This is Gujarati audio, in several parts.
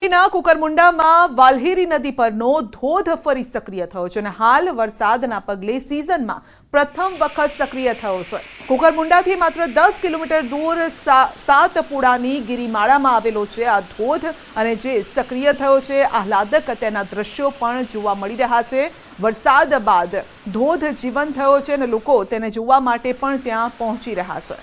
કુકરમુંડામાં વાલ્હેરી નદી પરનો ધોધ ફરી સક્રિય થયો છે અને હાલ વરસાદના પગલે સિઝનમાં પ્રથમ વખત સક્રિય થયો છે। કુકરમુંડાથી માત્ર 10 કિલોમીટર દૂર સાતપુડાની ગિરિમાળામાં આવેલો છે આ ધોધ અને જે સક્રિય થયો છે આહલાદક તેના દ્રશ્યો પણ જોવા મળી રહ્યા છે। વરસાદ બાદ ધોધ જીવંત થયો છે અને લોકો તેને જોવા માટે પણ ત્યાં પહોંચી રહ્યા છે।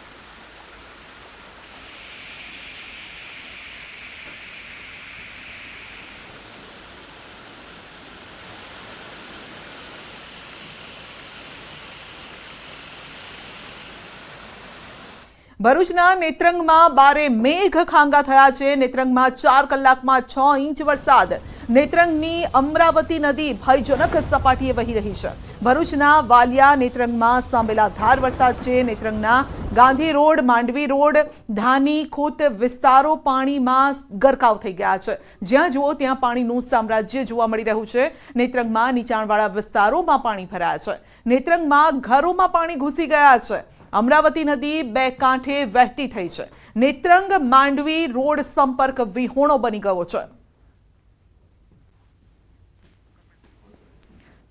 ભરૂચના નેત્રંગમાં બારે મેઘ ખાંગા થયા છે। નેત્રંગમાં 4 કલાકમાં 6 ઇંચ વરસાદ। નેત્રંગની અમરાવતી નદી ભયજનક સપાટીએ વહી રહી છે। ભરૂચના વાલિયા નેત્રંગમાં સાંબેલાધાર વરસાદ છે। નેત્રંગના ગાંધી રોડ, માંડવી રોડ, ધાની ખૂત વિસ્તારો પાણીમાં ગરકાવ થઈ ગયા છે। જ્યાં જુઓ ત્યાં પાણીનું સામ્રાજ્ય જોવા મળી રહ્યું છે। નેત્રંગમાં નીચાણવાળા વિસ્તારોમાં પાણી ભરાયા છે। નેત્રંગમાં ઘરોમાં પાણી ઘૂસી ગયા છે। અમરાવતી નદી બે કાંઠે વહેતી થઈ છે। નેત્રંગ માંડવી રોડ સંપર્ક વિહોણો બની ગયો છે।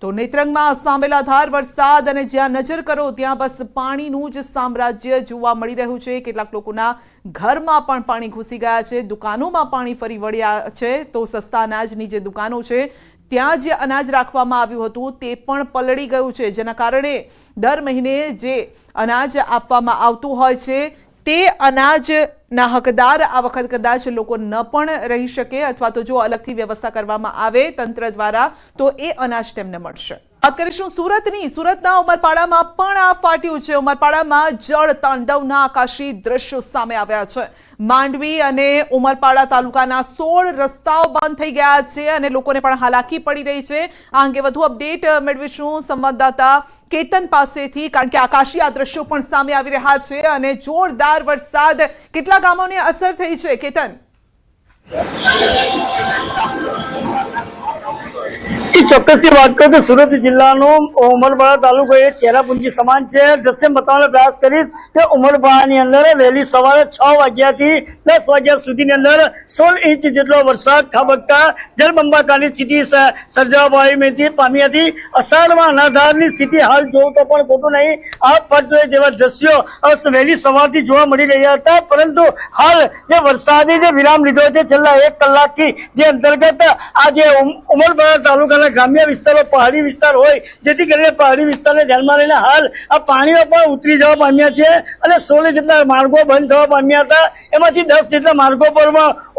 તો નેત્રંગમાં સાંબેલાધાર વરસાદ અને જ્યાં નજર કરો ત્યાં બસ પાણીનું જ સામ્રાજ્ય જોવા મળી રહ્યું છે। કેટલાક લોકોના ઘરમાં પણ પાણી ઘૂસી ગયા છે। દુકાનોમાં પાણી ફરી વળ્યા છે। તો સસ્તા અનાજની જે દુકાનો છે ત્યાં જે અનાજ રાખવામાં આવ્યું હતું તે પણ પલળી ગયું છે, જેના કારણે દર મહિને જે અનાજ આપવામાં આવતું હોય છે તે અનાજના હકદાર આ વખત કદાચ લોકો ન પણ રહી શકે અથવા તો જો અલગથી વ્યવસ્થા કરવામાં આવે તંત્ર દ્વારા તો એ અનાજ તેમને મળશે। વાત કરીશું સુરતની। સુરતના ઉમરપાડામાં પણ આ ફાટ્યું છે। ઉમરપાડામાં જળ તાંડવના આકાશી દ્રશ્યો સામે આવ્યા છે। માંડવી અને ઉમરપાડા તાલુકાના 16 રસ્તાઓ બંધ થઈ ગયા છે અને લોકોને પણ હાલાકી પડી રહી છે। આ અંગે વધુ અપડેટ મેળવીશું સંવાદદાતા કેતન પાસેથી, કારણ કે આકાશી આ દ્રશ્યો પણ સામે આવી રહ્યા છે અને જોરદાર વરસાદ કેટલા ગામોને અસર થઈ છે કેતન? ચોક્કસથી વાત કરું તો સુરત જિલ્લાનો ઉમરપાડા તાલુકો એ ચેરાપુંજી સમાન છે। દ્રશ્ય બતાવવાનો પ્રયાસ કરીશ કે ઉમરપાડાની અંદર વહેલી સવારે 6 વાગ્યાથી 10 વાગ્યા સુધીની અંદર 16 ઇંચ જેટલો વરસાદ ખાબકતા જળબંબાકારની સ્થિતિ સર્જાવા પામી હતી। અષાઢમાં અનાધારની સ્થિતિ હાલ જોવું તો પણ ખોટું નહીં, આ પડતો જેવા દ્રશ્યો વહેલી સવારથી જોવા મળી રહ્યા હતા। પરંતુ હાલ જે વરસાદે જે વિરામ લીધો છે છેલ્લા 1 કલાકથી, જે અંતર્ગત આજે ઉમરપાડા તાલુકાના ગ્રામ્ય વિસ્તારો પહાડી વિસ્તાર હોય જેથી કરીને પહાડી વિસ્તારને ધ્યાનમાં લઈને હાલ આ પાણીઓ પણ ઉતરી જવા પામ્યા છે અને 16 જેટલા માર્ગો બંધ થવા પામ્યા હતા। એમાંથી 10 જેટલા માર્ગો પર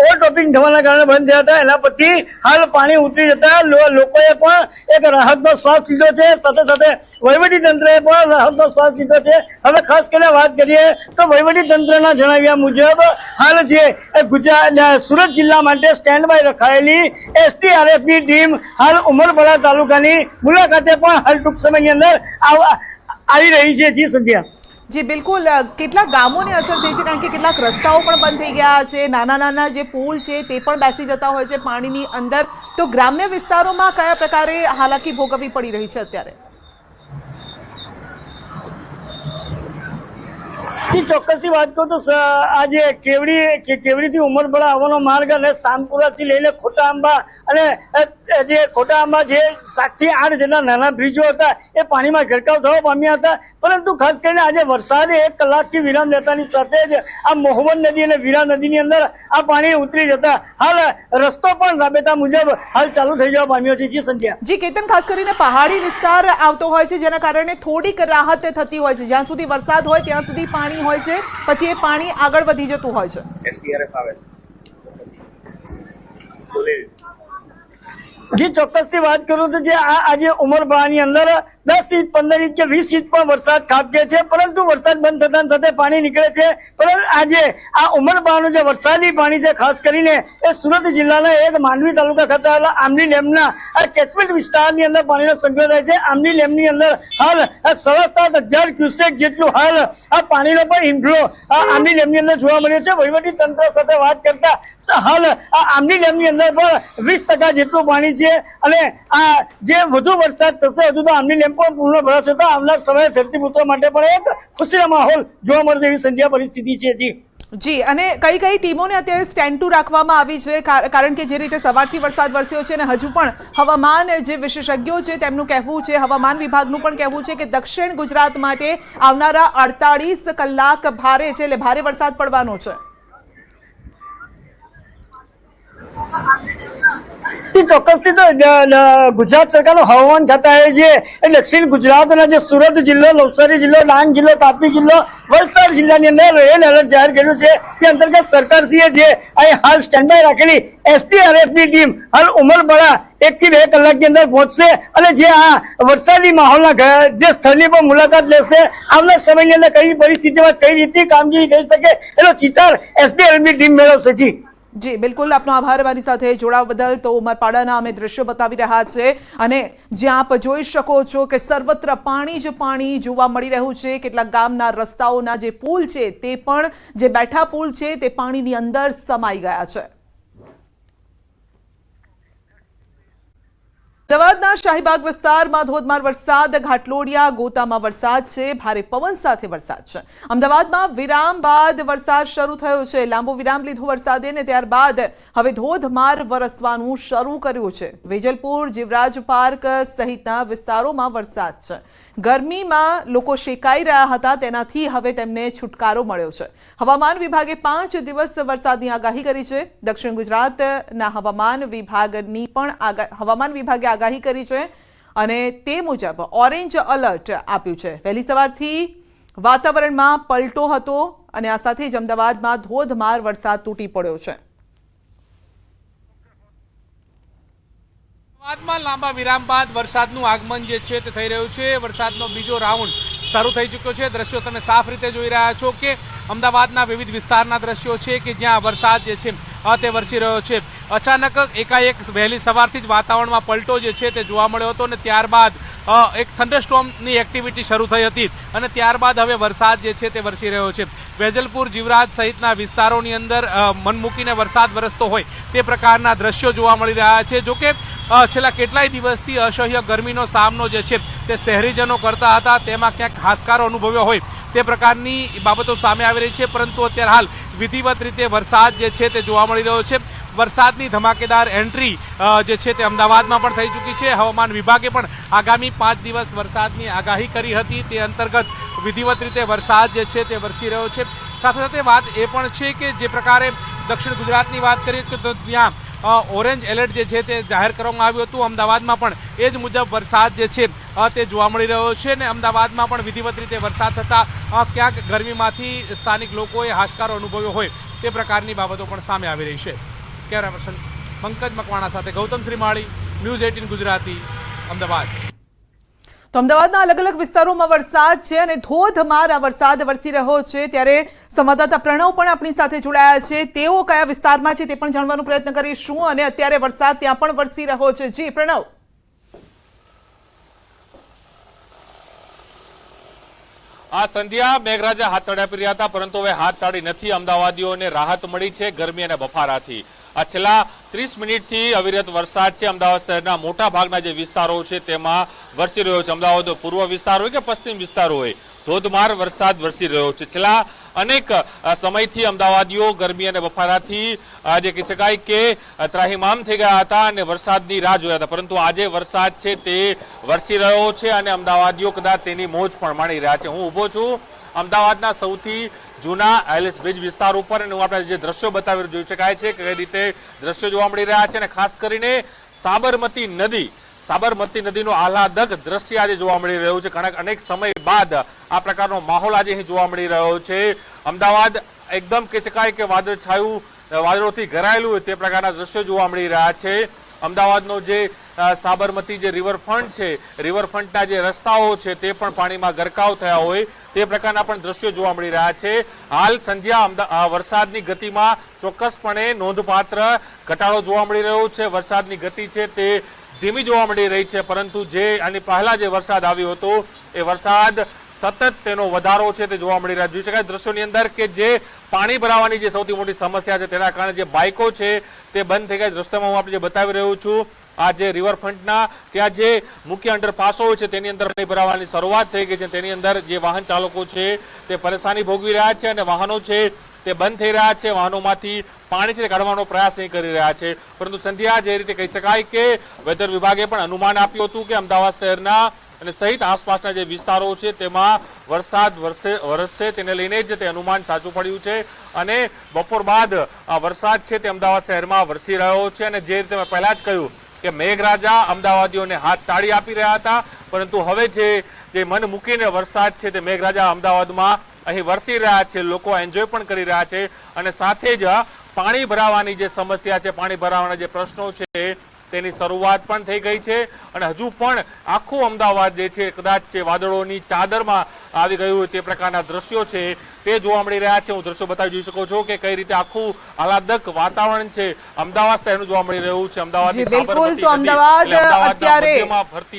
ઓવરટોપિંગ થવાના કારણે બંધ થયા હતા। એના પછી હાલ પાણી ઉતરી જતા લોકોએ પણ એક રાહતનો શ્વાસ લીધો છે, સાથે સાથે વહીવટી તંત્રએ પણ રાહતનો શ્વાસ લીધો છે। હવે ખાસ કરીને વાત કરીએ તો વહીવટી તંત્રના જણાવ્યા મુજબ હાલ જે ગુજરાત સુરત જિલ્લા માટે સ્ટેન્ડ બાય રખાયેલી SDRFની ટીમ હાલ ઉમરપાડા તાલુકાની મુલાકાતે પણ હાલ ટૂંક સમયની અંદર આવી રહી છે। જી સંધ્યા। જી બિલકુલ, કેટલાક ગામોને અસર થઈ છે કારણ કે કેટલાક રસ્તાઓ પણ બંધ થઈ ગયા છે। નાના જે પુલ છે તે પણ બેસી જતા હોય છે પાણીની અંદર। તો ગ્રામ્ય વિસ્તારોમાં કયા પ્રકારે હાલાકી ભોગવવી પડી રહી છે અત્યારે? ચોક્કસથી વાત કરું તો આજે કેવડીથી ઉમરપાડા આવવાનો માર્ગ અને સામપુરાથી લઈને ખોટા આંબા અને જે ખોટા આંબા જે 7 થી 8 જેટલા નાના બ્રિજો હતા એ પાણીમાં ગરકાવ થવા પામ્યા હતા। પરંતુ ખાસ કરીને આજે વરસાદે 1 કલાકથી વિરામ લેતાની સાથે જ આ મોહમ્મદ નદી અને વીરા નદીની અંદર આ પાણી ઉતરી જતા હાલ રસ્તો પણ રાબેતા મુજબ હાલ ચાલુ થઈ જવા પામ્યો છે। જી સંધ્યા। જી કેતન, ખાસ કરીને પહાડી વિસ્તાર આવતો હોય છે જેના કારણે થોડીક રાહત થતી હોય છે। જ્યાં સુધી વરસાદ હોય ત્યાં સુધી પાણી હોય છે, પછી એ પાણી આગળ વધી જતું હોય છે। SDRF આવે છે। જી ચોક્કસથી વાત કરું તો જે આજે ઉમરપાડાની અંદર 10 ઇંચ 15 ઇંચ કે 20 ઇંચ પણ વરસાદ ખાબકે છે, પરંતુ વરસાદ બંધ થતા સાથે પાણી નીકળે છે। પરંતુ આજે આ ઉમરપાડાનું જે વરસાદી પાણી છે ખાસ કરીને એ સુરત જિલ્લાના એક માંડવી તાલુકા ખાતે આવેલા આમલી ડેમના આ કેચમેન્ટ વિસ્તારની અંદર પાણીનો સંગ્રહ થાય છે। આમલી ડેમની અંદર હાલ 7,500 ક્યુસેક જેટલું હાલ આ પાણીનો પણ ઇન્ફ્લો આમલી ડેમની અંદર જોવા મળ્યો છે। વહીવટી તંત્ર સાથે વાત કરતા હાલ આ આમલી ડેમની અંદર પણ 20% જેટલું પાણી છે અને આ જે વધુ વરસાદ થશે હજુ તો આમલી ડેમ પણ પૂર્ણ ભરાશે તો આવનાર સમયે ધરતીપુત્રો માટે પણ એક ખુશીનો માહોલ જોવા મળશે એવી સંધ્યા પરિસ્થિતિ છે। જી। જી, અને કઈ કઈ ટીમોને અત્યારે સ્ટેન્ડ ટુ રાખવામાં આવી છે? કારણ કે જે રીતે સવારથી વરસાદ વરસ્યો છે અને હજુ પણ હવામાન જે વિશેષજ્ઞો છે તેમનું કહેવું છે, હવામાન વિભાગનું પણ કહેવું છે કે દક્ષિણ ગુજરાત માટે આવનારા 48 કલાક ભારે છે, એટલે ભારે વરસાદ પડવાનો છે. ચોક્કસથી તો ગુજરાત સરકારનું હવામાન ખાતાએ જે દક્ષિણ ગુજરાતના જે સુરત જિલ્લો, નવસારી જિલ્લો, ડાંગ જિલ્લો, તાપી જિલ્લો, વલસાડ જિલ્લાની અંદર રેડ એલર્ટ જાહેર કર્યું છે. તે અંતર્ગત સરકારશ્રીએ જે અહીં હાલ સ્ટેન્ડ બાય રાખેલી એસડીઆરએફની ટીમ હાલ ઉમરપાડા 1 થી 2 કલાકની અંદર પહોંચશે અને જે આ વરસાદી માહોલના જે સ્થળની પણ મુલાકાત લેશે. આવનાર સમયની અંદર કઈ પરિસ્થિતિમાં કઈ રીતે કામગીરી થઈ શકે એનો ચિતાર એસડીઆરએફની ટીમ મેળવશે. જી, બિલકુલ, આપનો આભાર અમારી સાથે જોડાવા બદલ. તો ઉમરપાડાના અમે દ્રશ્યો બતાવી રહ્યા છે અને જ્યાં આપ જોઈ શકો છો કે સર્વત્ર પાણી જ પાણી જોવા મળી રહ્યું છે. કેટલાક ગામના રસ્તાઓના જે પુલ છે તે પણ, જે બેઠા પુલ છે તે પાણીની અંદર સમાઈ ગયા છે. અમદાવાદના શાહીબાગ વિસ્તારમાં ધોધમાર વરસાદ, ઘાટલોડિયા ગોતામાં વરસાદ છે, ભારે પવન સાથે વરસાદ છે. અમદાવાદમાં વિરામ બાદ વરસાદ શરૂ થયો છે. લાંબો વિરામ લીધો વરસાદે ને ત્યારબાદ હવે ધોધમાર વરસવાનું શરૂ કર્યું છે. વેજલપુર, જીવરાજ પાર્ક સહિતના વિસ્તારોમાં વરસાદ છે. ગરમીમાં લોકો શેકાઈ રહ્યા હતા, તેનાથી હવે તેમને છુટકારો મળ્યો છે. હવામાન વિભાગે 5 દિવસ વરસાદની આગાહી કરી છે. દક્ષિણ ગુજરાતના હવામાન વિભાગે આગાહી કરી છે અને તે મુજબ ઓરેન્જ એલર્ટ આપ્યું છે. વહેલી સવારથી વાતાવરણમાં પલટો હતો અને આ સાથે જ અમદાવાદમાં ધોધમાર વરસાદ તૂટી પડ્યો છે. અમદાવાદમાં લાંબા વિરામ બાદ વરસાદનું આગમન જે છે તે થઈ રહ્યું છે. વરસાદનો બીજો રાઉન્ડ શરૂ થઈ ચૂક્યો છે. દ્રશ્યો તમે સાફ રીતે જોઈ રહ્યા છો કે અમદાવાદના વિવિધ વિસ્તારના દ્રશ્યો છે કે જ્યાં વરસાદ જે છે તે વરસી રહ્યો છે. અચાનક એકાએક વહેલી સવારથી જ વાતાવરણમાં પલટો જે છે તે જોવા મળ્યો હતો અને ત્યારબાદ એક થંડરસ્ટોર્મની એક્ટિવિટી શરૂ થઈ હતી અને ત્યારબાદ હવે વરસાદ જે છે તે વરસી રહ્યો છે. વેજલપુર, જીવરાજ સહિતના વિસ્તારોની અંદર મન મૂકીને વરસાદ વરસતો હોય તે પ્રકારના દ્રશ્યો જોવા મળી રહ્યા છે. જોકે છેલ્લા કેટલાય દિવસથી અસહ્ય ગરમીનો સામનો જે છે તે શહેરીજનો કરતા હતા, તેમાં ક્યાંક હાશકારો અનુભવ્યો હોય તે પ્રકારની બાબતો સામે આવી રહી છે. પરંતુ અત્યારે હાલ વિધિવત રીતે વરસાદ જે છે તે જોવા મળી રહ્યો છે. વરસાદની ધમાકેદાર એન્ટ્રી જે છે તે અમદાવાદમાં પણ થઈ ચૂકી છે. હવામાન વિભાગે પણ આગામી 5 દિવસ વરસાદની આગાહી કરી હતી. તે અંતર્ગત વિધિવત રીતે વરસાદ જે છે તે વરસી રહ્યો છે. સાથે સાથે વાત એ પણ છે કે જે પ્રકારે દક્ષિણ ગુજરાતની વાત કરીએ તો ત્યાં ઓરેન્જ એલર્ટ જે છે તે જાહેર કરવામાં આવ્યું હતું. અમદાવાદમાં પણ એ જ મુજબ વરસાદ જે છે તે જોવા મળી રહ્યો છે અને અમદાવાદમાં પણ વિધિવત રીતે વરસાદ થતા ક્યાંક ગરમીમાંથી સ્થાનિક લોકોએ હાશકારો અનુભવ્યો હોય તે પ્રકારની બાબતો પણ સામે આવી રહી છે. કેમેરા પર્સન પંકજ મકવાણા સાથે ગૌતમ શ્રીમાળી, ન્યૂઝ 18 ગુજરાતી, અમદાવાદ. તો અમદાવાદના અલગ અલગ વિસ્તારોમાં વરસાદ છે અને ધોધમાર આ વરસાદ વરસી રહ્યો છે. ત્યારે સંવાદદાતા પ્રણવ પણ આપણી સાથે જોડાયા છે. તેઓ કયા વિસ્તારમાં છે તે પણ જાણવાનો પ્રયત્ન કરીશું અને અત્યારે વરસાદ ત્યાં પણ વરસી રહ્યો છે. જી પ્રણવ. આ સંધ્યા મેઘરાજા હાથ તળાપી રહ્યા હતા, પરંતુ હવે હાથ તાળી નથી. અમદાવાદીઓને રાહત મળી છે ગરમી અને બફારાથી. આ છેલ્લા 30 મિનિટથી અવિરત વરસાદ છે અમદાવાદ શહેરના મોટા ભાગના જે વિસ્તારો છે તેમાં વરસી રહ્યો છે. અમદાવાદ પૂર્વ વિસ્તાર હોય કે પશ્ચિમ વિસ્તાર હોય, ધોધમાર વરસાદ વરસી રહ્યો છે. છેલ્લા અનેક સમયથી અમદાવાદીઓ ગરમી અને બફારાથી જે કહી શકાય કે ત્રાહિમામ થઈ ગયા હતા અને વરસાદની રાહ જોયા હતા, પરંતુ આજે વરસાદ છે તે વરસી રહ્યો છે અને અમદાવાદીઓ કદાચ તેની મોજ પણ માણી રહ્યા છે. હું ઊભો છું અમદાવાદના સૌથી જૂના એલિસ બ્રિજ વિસ્તાર ઉપર અને હું આપણે જે દ્રશ્યો બતાવી જોઈ શકાય છે કે કઈ રીતે દ્રશ્યો જોવા મળી રહ્યા છે અને ખાસ કરીને સાબરમતી નદીનો આહલાદક દ્રશ્ય આજે જોવા મળી રહ્યું છે. અનેક સમય બાદ આ પ્રકારનો માહોલ આજે અહીં જોવા મળી રહ્યો છે. અમદાવાદ એકદમ કહી શકાય કે વાદળોથી ઘેરાયેલું હોય તે પ્રકારના દ્રશ્યો જોવા મળી રહ્યા છે. અમદાવાદનો જે સાબરમતી જે રિવરફ્રન્ટ છે, રિવરફ્રન્ટના જે રસ્તાઓ છે તે પણ પાણીમાં ગરકાવ થયા હોય તે પ્રકારના પણ દ્રશ્યો જોવા મળી રહ્યા છે. હાલ સંધ્યા વરસાદની ગતિમાં ચોક્કસપણે નોંધપાત્ર ઘટાડો જોવા મળી રહ્યો છે. વરસાદની ગતિ છે તે ધીમી જોવા મળી રહી છે, પરંતુ જે આની પહેલા જે વરસાદ આવ્યો હતો એ વરસાદ સતત તેનો વધારો છે તે જોવા મળી રહ્યા. જોઈ શકાય દ્રશ્યોની અંદર કે જે પાણી ભરાવાની જે સૌથી મોટી સમસ્યા છે તેના કારણે જે બાઇકો છે તે બંધ થઈ ગયા. દ્રશ્યમાં હું આપણે જે બતાવી રહ્યો છું આ જે રિવરફ્રન્ટના ત્યાં જે મુખ્ય અંડરપાસો હોય છે તેની અંદર પાણી ભરાવાની શરૂઆત થઈ ગઈ છે. તેની અંદર જે વાહન ચાલકો છે તે પરેશાની ભોગવી રહ્યા છે અને વાહનો છે તે તે બંધ થઈ રહ્યા છે, વાહનોમાંથી પાણી છે તે કાઢવાનો પ્રયાસ નહીં કરી રહ્યા છે. પરંતુ સંધ્યા જે રીતે કહી શકાય કે વેધર વિભાગે પણ અનુમાન આપ્યું હતું કે અમદાવાદ શહેરના અને સહિત આસપાસના જે વિસ્તારો છે તેમાં વરસાદ વરસશે, તેને લઈને જ તે અનુમાન સાચું પડ્યું છે. અને બપોર બાદ આ વરસાદ છે તે અમદાવાદ શહેરમાં વરસી રહ્યો છે. અને જે રીતે મેં પહેલા જ કહ્યું કે મેઘરાજા અમદાવાદીઓને હાથ તાળી આપી રહ્યા હતા, પરંતુ હવે જે મન મૂકીને વરસાદ છે તે મેઘરાજા અમદાવાદમાં અહીં વરસી રહ્યા છે. લોકો એન્જોય પણ કરી રહ્યા છે અને સાથે જ પાણી ભરાવાની જે સમસ્યા છે, પાણી ભરાવાના જે પ્રશ્નો છે તેની શરૂઆત પણ થઈ ગઈ છે. અને હજુ પણ આખું અમદાવાદ જે છે કદાચ વાદળોની ચાદરમાં આવી ગયું તે પ્રકારના દ્રશ્યો છે તે જોવા મળી રહ્યા છે. હું દ્રશ્યો બતાવી જોઈ શકો છો કે કઈ રીતે આખું આહલાદક વાતાવરણ છે અમદાવાદ શહેરનું જોવા મળી રહ્યું છે. જી બિલકુલ, તો અમદાવાદ અત્યારે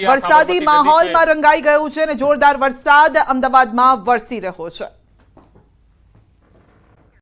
વરસાદી માહોલમાં રંગાઈ ગયું છે અને જોરદાર વરસાદ અમદાવાદમાં વરસી રહ્યો છે.